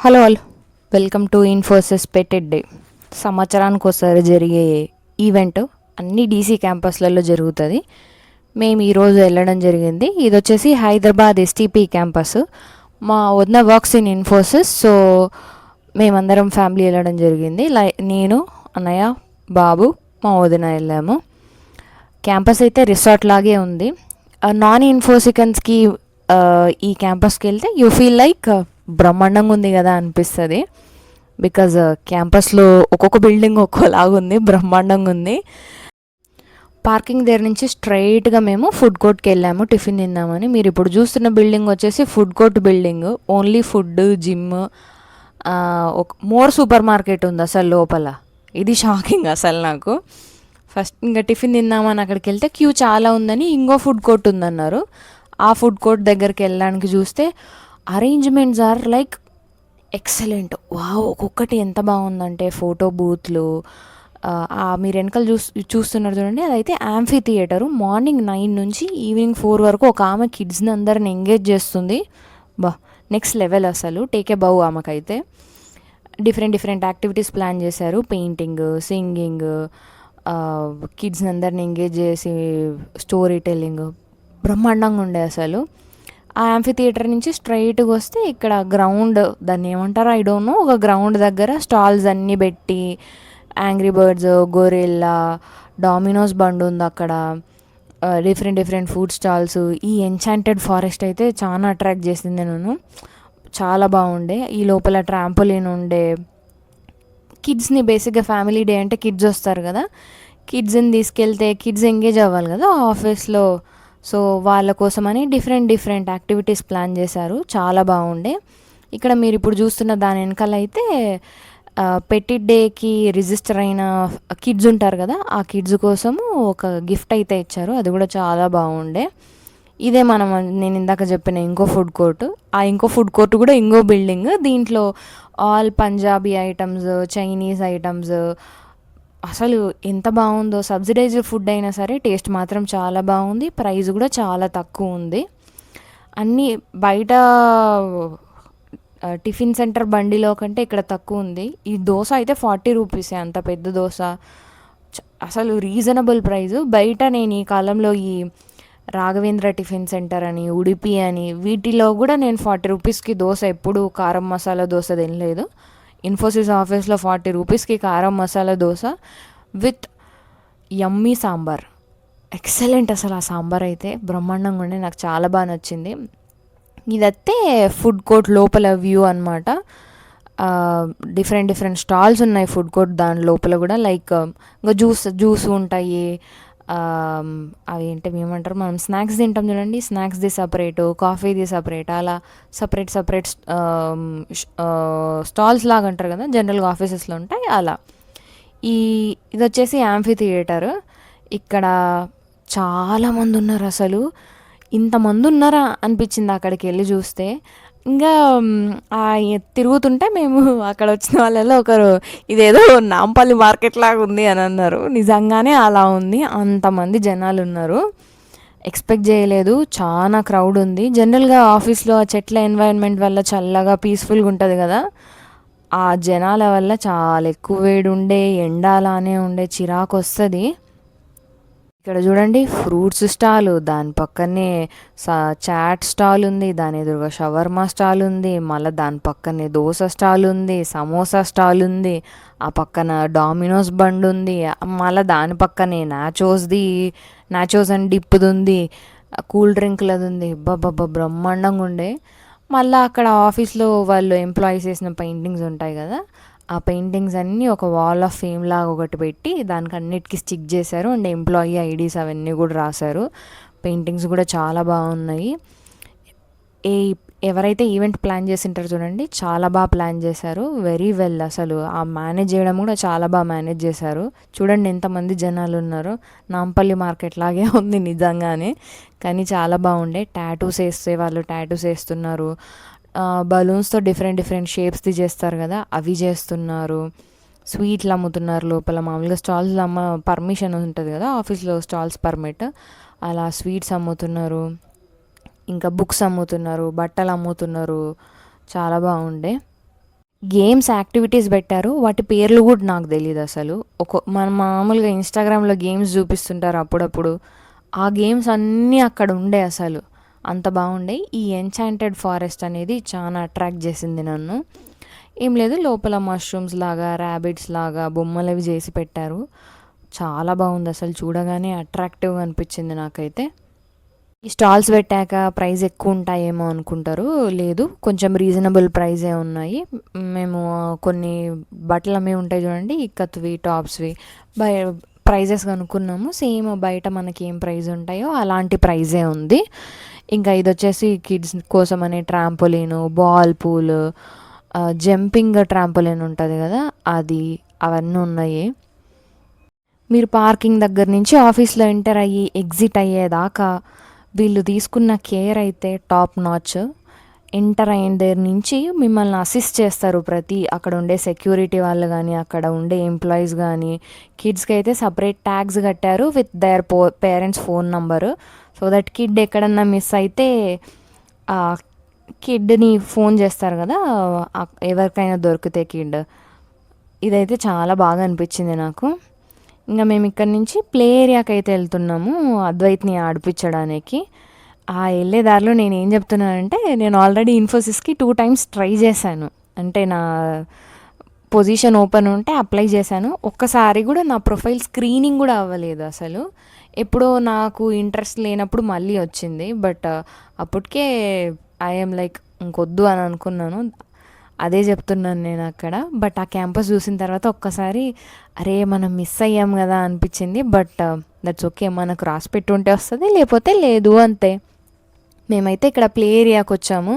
Hello all, welcome to Infosys పెటెడ్ day. సంవత్సరానికి ఒకసారి జరిగే ఈవెంట్ అన్ని డీసీ క్యాంపస్లలో జరుగుతుంది. మేము ఈరోజు వెళ్ళడం జరిగింది. ఇది వచ్చేసి హైదరాబాద్ ఎస్టీపీ క్యాంపస్. మా వదిన వర్క్స్ ఇన్ ఇన్ఫోసిస్, సో మేమందరం ఫ్యామిలీ వెళ్ళడం జరిగింది. నేను, అన్నయ్య, బాబు, మా వదిన వెళ్ళాము. క్యాంపస్ అయితే రిసార్ట్ లాగే ఉంది. నాన్ ఇన్ఫోసికన్స్కి ఈ క్యాంపస్కి వెళ్తే యూ ఫీల్ లైక్ బ్రహ్మాండంగా ఉంది కదా అనిపిస్తుంది. బికాజ్ క్యాంపస్లో ఒక్కొక్క బిల్డింగ్ ఒక్కోలాగా ఉంది, బ్రహ్మాండంగా ఉంది. పార్కింగ్ దగ్గర నుంచి స్ట్రైట్గా మేము ఫుడ్ కోర్ట్కి వెళ్ళాము టిఫిన్ తిందామని. మీరు ఇప్పుడు చూస్తున్న బిల్డింగ్ వచ్చేసి food court building. Only food, gym, more super market ఉంది అసలు లోపల. ఇది షాకింగ్ అసలు నాకు. ఫస్ట్ ఇంకా టిఫిన్ తిందామని అక్కడికి వెళ్తే క్యూ చాలా ఉందని ఇంకో ఫుడ్ కోర్ట్ ఉందన్నారు. ఆ ఫుడ్ కోర్ట్ దగ్గరికి వెళ్ళడానికి చూస్తే arrangements are like excellent. Wow, ఒక్కొక్కటి ఎంత బాగుందంటే ఫోటో బూత్లు. మీరు వెనకాల చూస్తున్నారు చూడండి, అదైతే యాంఫీ థియేటరు. మార్నింగ్ 9 నుంచి ఈవినింగ్ 4 వరకు ఒక ఆమె కిడ్స్ని అందరిని ఎంగేజ్ చేస్తుంది. నెక్స్ట్ లెవెల్ అసలు. టేకే బౌ ఆమెకైతే. డిఫరెంట్ యాక్టివిటీస్ ప్లాన్ చేశారు. పెయింటింగ్, సింగింగ్, కిడ్స్ని అందరిని ఎంగేజ్ చేసి స్టోరీ టెల్లింగ్ బ్రహ్మాండంగా ఉండే అసలు. ఆ యాంఫీ థియేటర్ నుంచి స్ట్రైట్గా వస్తే ఇక్కడ గ్రౌండ్, దాన్ని ఏమంటారో ఐ డోంట్ నో, ఒక గ్రౌండ్ దగ్గర స్టాల్స్ అన్నీ పెట్టి యాంగ్రీ బర్డ్స్, గొరిల్లా, డామినోస్ బండ్ ఉంది అక్కడ. Different food stalls. ఈ ఎన్చాంటెడ్ ఫారెస్ట్ అయితే చాలా అట్రాక్ట్ చేసింది నన్ను. చాలా బాగుండే. ఈ లోపల ట్రాంపోలిన్ ఉండే. కిడ్స్ని బేసిక్గా ఫ్యామిలీ డే అంటే కిడ్స్ వస్తారు కదా, కిడ్స్ని తీసుకెళ్తే కిడ్స్ ఎంగేజ్ అవ్వాలి కదా ఆఫీస్లో. సో వాళ్ళ కోసమని డిఫరెంట్ యాక్టివిటీస్ ప్లాన్ చేశారు. చాలా బాగుండే. ఇక్కడ మీరు ఇప్పుడు చూస్తున్న దాని వెనకాల అయితే పెటిడ్ డేకి రిజిస్టర్ అయిన కిడ్స్ ఉంటారు కదా, ఆ కిడ్స్ కోసము ఒక గిఫ్ట్ అయితే ఇచ్చారు. అది కూడా చాలా బాగుండే. ఇదే నేను ఇందాక చెప్పిన ఇంకో ఫుడ్ కోర్టు. ఆ ఇంకో ఫుడ్ కోర్టు కూడా ఇంకో బిల్డింగ్. దీంట్లో all Punjabi items, Chinese items. అసలు ఎంత బాగుందో. సబ్సిడైజ్డ్ ఫుడ్ అయినా సరే టేస్ట్ మాత్రం చాలా బాగుంది. ప్రైస్ కూడా చాలా తక్కువ ఉంది. అన్నీ బయట టిఫిన్ సెంటర్ బండిలో కంటే ఇక్కడ తక్కువ ఉంది. ఈ దోశ అయితే 40 రూపీసే, అంత పెద్ద దోశ. అసలు రీజనబుల్ ప్రైస్. బయట నేను ఈ కాలంలో ఈ రాఘవేంద్ర టిఫిన్ సెంటర్ అని, ఉడిపి అని, వీటిలో కూడా నేను 40 రూపీస్కి దోశ ఎప్పుడు కారం మసాలా దోశ తినలేదు. ఇన్ఫోసిస్ ఆఫీస్లో 40 రూపీస్కి కారం masala dosa with yummy sambar. Excellent అసలు. ఆ సాంబార్ అయితే బ్రహ్మాండంగా ఉండే, నాకు చాలా బాగా నచ్చింది. ఇదైతే ఫుడ్ కోర్ట్ లోపల వ్యూ అనమాట. డిఫరెంట్ స్టాల్స్ ఉన్నాయి ఫుడ్ కోర్ట్ దాని లోపల కూడా. లైక్ ఇంకా జ్యూస్ ఉంటాయి. అవి ఏంటి ఏమంటారు, మనం స్నాక్స్ తింటాం చూడండి, స్నాక్స్ది సపరేటు, కాఫీది సపరేట్, అలా సపరేట్ స్టాల్స్ లాగా అంటారు కదా, జనరల్గా ఆఫీసెస్లో ఉంటాయి అలా. ఇది వచ్చేసి యాంఫీ థియేటర్. ఇక్కడ చాలామంది ఉన్నారు అసలు. ఇంతమంది ఉన్నారా అనిపించింది అక్కడికి వెళ్ళి చూస్తే. ఇంకా తిరుగుతుంటే మేము అక్కడ వచ్చిన వాళ్ళలో ఒకరు, ఇదేదో నాంపల్లి మార్కెట్ లాగా ఉంది అని అన్నారు. నిజంగానే అలా ఉంది, అంతమంది జనాలు ఉన్నారు. ఎక్స్పెక్ట్ చేయలేదు. చాలా క్రౌడ్ ఉంది. జనరల్గా ఆఫీస్లో ఆ చెట్ల ఎన్వైరన్మెంట్ వల్ల చల్లగా పీస్ఫుల్గా ఉంటుంది కదా, ఆ జనాల వల్ల చాలా ఎక్కువ వేడి ఉండే, ఎండ అలానే ఉండే, చిరాకు వస్తుంది. ఇక్కడ చూడండి, ఫ్రూట్స్ స్టాల్, దాని పక్కనే చాట్ స్టాల్ ఉంది, దాని ఎదురుగా షవర్మా స్టాల్ ఉంది, మళ్ళీ దాని పక్కనే దోశ స్టాల్ ఉంది, సమోసా స్టాల్ ఉంది, ఆ పక్కన డామినోస్ బండ్ ఉంది, మళ్ళీ దాని పక్కనే నాచోస్ అండ్ డిప్ది ఉంది, కూల్ డ్రింక్లది ఉంది. బ్రహ్మాండంగా ఉండే. మళ్ళీ అక్కడ ఆఫీస్లో వాళ్ళు ఎంప్లాయీస్ వేసిన పెయింటింగ్స్ ఉంటాయి కదా, ఆ పెయింటింగ్స్ అన్నీ ఒక వాల్ ఆఫ్ ఫేమ్ లాగా ఒకటి పెట్టి దానికి అన్నిటికీ స్టిక్ చేశారు. అండ్ ఎంప్లాయీ ఐడీస్ అవన్నీ కూడా రాశారు. పెయింటింగ్స్ కూడా చాలా బాగున్నాయి. ఎవరైతే ఈవెంట్ ప్లాన్ చేసింటారో చూడండి, చాలా బాగా ప్లాన్ చేశారు. Very well. అసలు ఆ మేనేజ్ చేయడం కూడా చాలా బాగా మేనేజ్ చేశారు. చూడండి ఎంతమంది జనాలు ఉన్నారు. నాంపల్లి మార్కెట్ లాగే ఉంది నిజంగానే, కానీ చాలా బాగుండే. టాటూస్ వేస్తే వాళ్ళు టాటూస్ వేస్తున్నారు. బలూన్స్తో డిఫరెంట్ షేప్స్ది చేస్తారు కదా, అవి చేస్తున్నారు. స్వీట్లు అమ్ముతున్నారు లోపల. మామూలుగా స్టాల్స్ పర్మిషన్ ఉంటుంది కదా ఆఫీస్లో, స్టాల్స్ పర్మిట్, అలా స్వీట్స్ అమ్ముతున్నారు. ఇంకా బుక్స్ అమ్ముతున్నారు, బట్టలు అమ్ముతున్నారు. చాలా బాగుండే. గేమ్స్ యాక్టివిటీస్ పెట్టారు. వాటి పేర్లు కూడా నాకు తెలీదు అసలు. మన మామూలుగా ఇన్‌స్టాగ్రామ్‌లో గేమ్స్ చూపిస్తుంటారు అప్పుడప్పుడు. ఆ గేమ్స్ అన్నీ అక్కడ ఉండే అసలు. అంత బాగుండేయి. ఈ ఎన్చాంటెడ్ ఫారెస్ట్ అనేది చాలా అట్రాక్ట్ చేసింది నన్ను. ఏం లేదు, లోపల మష్రూమ్స్ లాగా, ర్యాబిట్స్ లాగా బొమ్మలవి చేసి పెట్టారు. చాలా బాగుంది అసలు, చూడగానే అట్రాక్టివ్‌గా అనిపించింది నాకైతే. ఈ స్టాల్స్ పెట్టాక ప్రైస్ ఎక్కువ ఉంటాయేమో అనుకుంటారు. లేదు, కొంచెం రీజనబుల్ ప్రైజే ఉన్నాయి. మేము కొన్ని బట్టలు అమ్మి ఉంటాయి చూడండి, ఇక్కత్వి, టాప్స్వి, బై ప్రైజెస్ కనుక్కున్నాము. సేమ్ బయట మనకి ఏం ప్రైస్ ఉంటాయో అలాంటి ప్రైజే ఉంది. ఇంకా ఇది వచ్చేసి కిడ్స్ కోసం అనే trampoline, ball pool, jumping trampoline ఉంటుంది కదా అది, అవన్నీ ఉన్నాయి. మీరు పార్కింగ్ దగ్గర నుంచి ఆఫీస్లో ఎంటర్ అయ్యి ఎగ్జిట్ అయ్యేదాకా వీళ్ళు తీసుకున్న కేర్ అయితే టాప్ నాచ్. ఎంటర్ అయిన దగ్గర నుంచి మిమ్మల్ని అసిస్ట్ చేస్తారు. అక్కడ ఉండే సెక్యూరిటీ వాళ్ళు కానీ, అక్కడ ఉండే ఎంప్లాయీస్ కానీ. కిడ్స్కి అయితే సపరేట్ ట్యాగ్స్ కట్టారు with their parents phone number. So that kid ఎక్కడన్నా మిస్ అయితే ఆ కిడ్ని ఫోన్ చేస్తారు కదా, ఎవరికైనా దొరికితే కిడ్. ఇదైతే చాలా బాగా అనిపించింది నాకు. ఇంకా మేము ఇక్కడ నుంచి ప్లే ఏరియాకి అయితే వెళ్తున్నాము అద్వైత్ని ఆడిపించడానికి. ఆ వెళ్ళే దారిలో నేను ఏం చెప్తున్నానంటే, నేను ఆల్రెడీ ఇన్ఫోసిస్కి 2 టైమ్స్ ట్రై చేశాను. అంటే నా పొజిషన్ ఓపెన్ ఉంటే అప్లై చేశాను. ఒక్కసారి కూడా నా ప్రొఫైల్ స్క్రీనింగ్ కూడా అవ్వలేదు అసలు. ఎప్పుడో నాకు ఇంట్రెస్ట్ లేనప్పుడు మళ్ళీ వచ్చింది. బట్ అప్పటికే ఐఎమ్ లైక్ ఇంకొద్దు అని అనుకున్నాను. అదే చెప్తున్నాను నేను అక్కడ. బట్ ఆ క్యాంపస్ చూసిన తర్వాత ఒక్కసారి అరే మనం మిస్ అయ్యాం కదా అనిపించింది. బట్ దట్స్ ఓకే, మనకు రాసి పెట్టి ఉంటే వస్తుంది, లేకపోతే లేదు, అంతే. మేమైతే ఇక్కడ ప్లే ఏరియాకి వచ్చాము.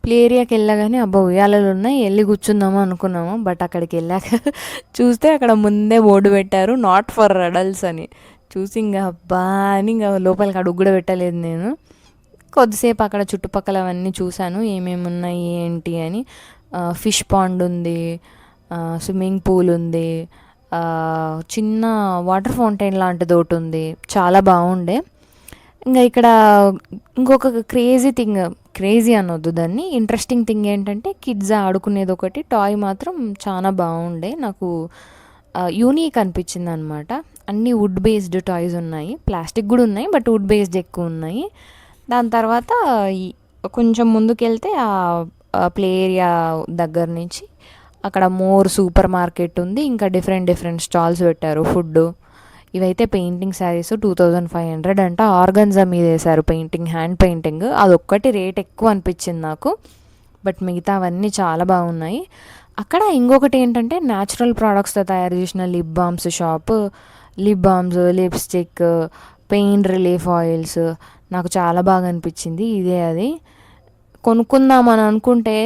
ప్లే ఏరియాకి వెళ్ళగానే అబ్బా ఉయ్యాలలు ఉన్నాయి, వెళ్ళి కూర్చుందాము అనుకున్నాము. బట్ అక్కడికి వెళ్ళాక చూస్తే అక్కడ ముందే బోర్డు పెట్టారు, నాట్ ఫర్ అడల్ట్స్ అని. చూసి ఇంకా అబ్బా అని ఇంకా లోపలికి అడుగు కూడా పెట్టలేదు నేను. కొద్దిసేపు అక్కడ చుట్టుపక్కల అవన్నీ చూశాను, ఏమేమి ఉన్నాయి ఏంటి అని. ఫిష్ పాండ్ ఉంది, స్విమ్మింగ్ పూల్ ఉంది, చిన్న వాటర్ ఫౌంటైన్ లాంటిది ఒకటి ఉంది. చాలా బాగుండే. ఇంకా ఇక్కడ ఇంకొక క్రేజీ అనొద్దు దాన్ని, ఇంట్రెస్టింగ్ థింగ్ ఏంటంటే కిడ్స్ ఆడుకునేది ఒకటి టాయ్ మాత్రం చాలా బాగుండే. నాకు యూనిక్ అనిపించింది అనమాట. అన్నీ వుడ్ బేస్డ్ టాయ్స్ ఉన్నాయి, ప్లాస్టిక్ కూడా ఉన్నాయి, బట్ వుడ్ బేస్డ్ ఎక్కువ ఉన్నాయి. దాని తర్వాత కొంచెం ముందుకెళ్తే ప్లే ఏరియా దగ్గర నుంచి అక్కడ సూపర్ మార్కెట్ ఉంది. ఇంకా డిఫరెంట్ స్టాల్స్ పెట్టారు ఫుడ్. ఇవైతే పెయింటింగ్ శారీస్ 2500 అంట. ఆర్గన్జా మీద వేశారు పెయింటింగ్, హ్యాండ్ పెయింటింగ్. అదొక్కటి రేట్ ఎక్కువ అనిపించింది నాకు. బట్ మిగతా అవన్నీ చాలా బాగున్నాయి. అక్కడ ఇంకొకటి ఏంటంటే న్యాచురల్ ప్రోడక్ట్స్తో తయారు చేసిన lip balms shop. Lip balms, lipstick, pain relief oils నాకు చాలా బాగా అనిపించింది. ఇదే అది కొనుక్కుందామని అనుకుంటే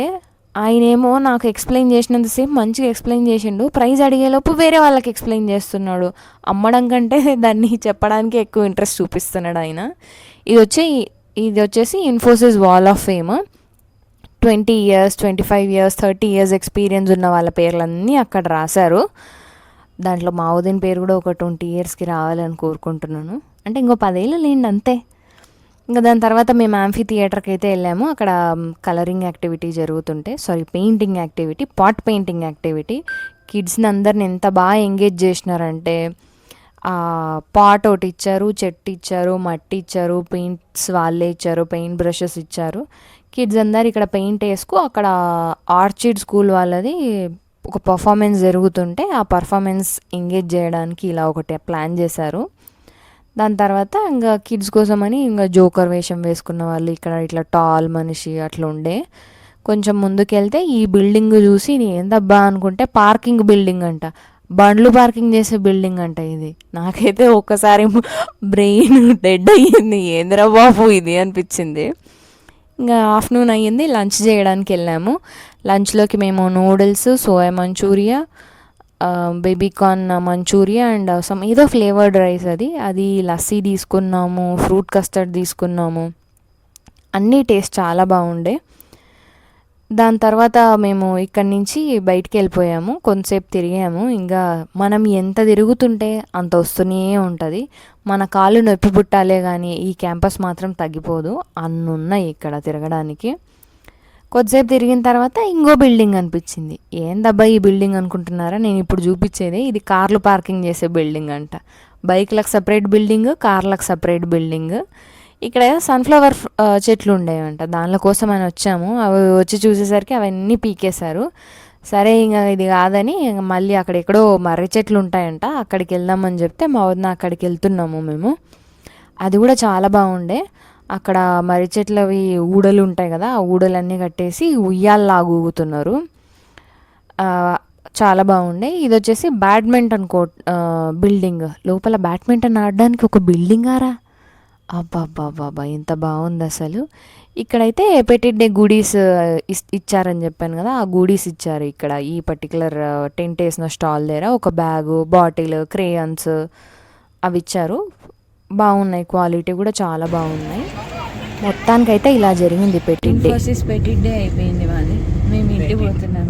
ఆయనేమో నాకు ఎక్స్ప్లెయిన్ చేసినంతసేపు మంచిగా ఎక్స్ప్లెయిన్ చేసిండు, ప్రైస్ అడిగేలోపు వేరే వాళ్ళకి ఎక్స్ప్లెయిన్ చేస్తున్నాడు. అమ్మడం కంటే దాన్ని చెప్పడానికి ఎక్కువ ఇంట్రెస్ట్ చూపిస్తున్నాడు ఆయన. ఇది వచ్చేసి Infosys wall of fame. 20 years, 25 years, 30 years experience ఉన్న వాళ్ళ పేర్లన్నీ అక్కడ రాశారు. దాంట్లో మావుదీన్ పేరు కూడా ఒక 20 yearsకి రావాలని కోరుకుంటున్నాను. అంటే ఇంకో 10 ఏళ్ళు లేండి అంతే. ఇంకా దాని తర్వాత మేము యాంఫీ థియేటర్కి అయితే వెళ్ళాము. అక్కడ colouring activity painting activity, pot painting activity. కిడ్స్ని అందరిని ఎంత బాగా ఎంగేజ్ చేసినారంటే, పాట్ ఒకటి ఇచ్చారు, చెట్టు ఇచ్చారు, మట్టి ఇచ్చారు, పెయింట్స్ వాళ్ళే ఇచ్చారు, పెయింట్ బ్రషెస్ ఇచ్చారు. కిడ్స్ అందరు ఇక్కడ పెయింట్ వేసుకు, అక్కడ ఆర్చిడ్ స్కూల్ వాళ్ళది ఒక పర్ఫార్మెన్స్ జరుగుతుంటే ఆ పర్ఫార్మెన్స్ ఎంగేజ్ చేయడానికి ఇలా ఒకటి ప్లాన్ చేశారు. దాని తర్వాత ఇంకా కిడ్స్ కోసమని ఇంకా జోకర్ వేషం వేసుకున్న వాళ్ళు ఇక్కడ ఇట్లా టాల్ మనిషి అట్లా ఉండే. కొంచెం ముందుకెళ్తే ఈ బిల్డింగ్ చూసి ఏందబ్బా అనుకుంటే పార్కింగ్ బిల్డింగ్ అంట, బండ్లు పార్కింగ్ చేసే బిల్డింగ్ అంట ఇది. నాకైతే ఒక్కసారి బ్రెయిన్ డెడ్ అయ్యింది, ఏందిరా బాబు ఇది అనిపించింది. ఇంకా ఆఫ్టర్నూన్ అయ్యింది, లంచ్ చేయడానికి వెళ్ళాము. లంచ్లోకి మేము noodles, soya manchuria, baby corn manchuria and ఏదో ఫ్లేవర్డ్ రైస్, అది లస్సీ తీసుకున్నాము, ఫ్రూట్ కస్టర్డ్ తీసుకున్నాము. అన్నీ టేస్ట్ చాలా బాగుండే. దాని తర్వాత మేము ఇక్కడి నుంచి బయటికి వెళ్ళిపోయాము, కొంతసేపు తిరిగాము. ఇంకా మనం ఎంత తిరుగుతుంటే అంత వస్తూనే ఉంటుంది. మన కాళ్ళు నొప్పి పుట్టాలే కానీ ఈ క్యాంపస్ మాత్రం తగ్గిపోదు, అన్నున్నాయి ఇక్కడ తిరగడానికి. కొద్దిసేపు తిరిగిన తర్వాత ఇంకో బిల్డింగ్ అనిపించింది. ఏందబ్బా ఈ బిల్డింగ్ అనుకుంటున్నారా, నేను ఇప్పుడు చూపించేది ఇది కార్లు పార్కింగ్ చేసే బిల్డింగ్ అంట. బైక్లకు సపరేట్ బిల్డింగ్, కార్లకు సపరేట్ బిల్డింగ్. ఇక్కడ సన్ఫ్లవర్ చెట్లు ఉండేవంట, దానిల కోసం అని వచ్చాము. అవి వచ్చి చూసేసరికి అవన్నీ పీకేశారు. సరే ఇంకా ఇది కాదని మళ్ళీ అక్కడెక్కడో మర్రి చెట్లు ఉంటాయంట, అక్కడికి వెళ్దామని చెప్తే మా వదిన అక్కడికి వెళ్తున్నాము మేము. అది కూడా చాలా బాగుండే. అక్కడ మర్రి చెట్లవి ఊడలు ఉంటాయి కదా, ఆ ఊడలన్నీ కట్టేసి ఉయ్యాల్లాగా ఊగుతున్నారు. చాలా బాగుండే. ఇది వచ్చేసి బ్యాడ్మింటన్ కోర్ట్ బిల్డింగ్. లోపల బ్యాడ్మింటన్ ఆడడానికి ఒక బిల్డింగ్ ఆరా, అబ్బాబ్బాబ్బా ఎంత బాగుంది అసలు. ఇక్కడైతే పెట్టిడ్ డే గూడీస్ ఇచ్చారని చెప్పాను కదా, ఆ గూడీస్ ఇచ్చారు ఇక్కడ ఈ పర్టికులర్ టెంట్ వేసిన స్టాల్ దగ్గర. ఒక బ్యాగు, బాటిల్, క్రేయన్స్ అవి ఇచ్చారు. బాగున్నాయి, క్వాలిటీ కూడా చాలా బాగున్నాయి. మొత్తానికైతే ఇలా జరిగింది పెట్టిడ్ డే. పెట్టిడ్ డే అయిపోయింది మాది, మేము ఇంటికి పోతున్నాం.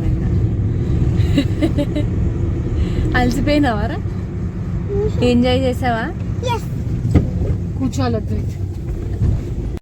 అలసిపోయినావారా? ఎంజాయ్ చేసావా? కూర్చోవాలి.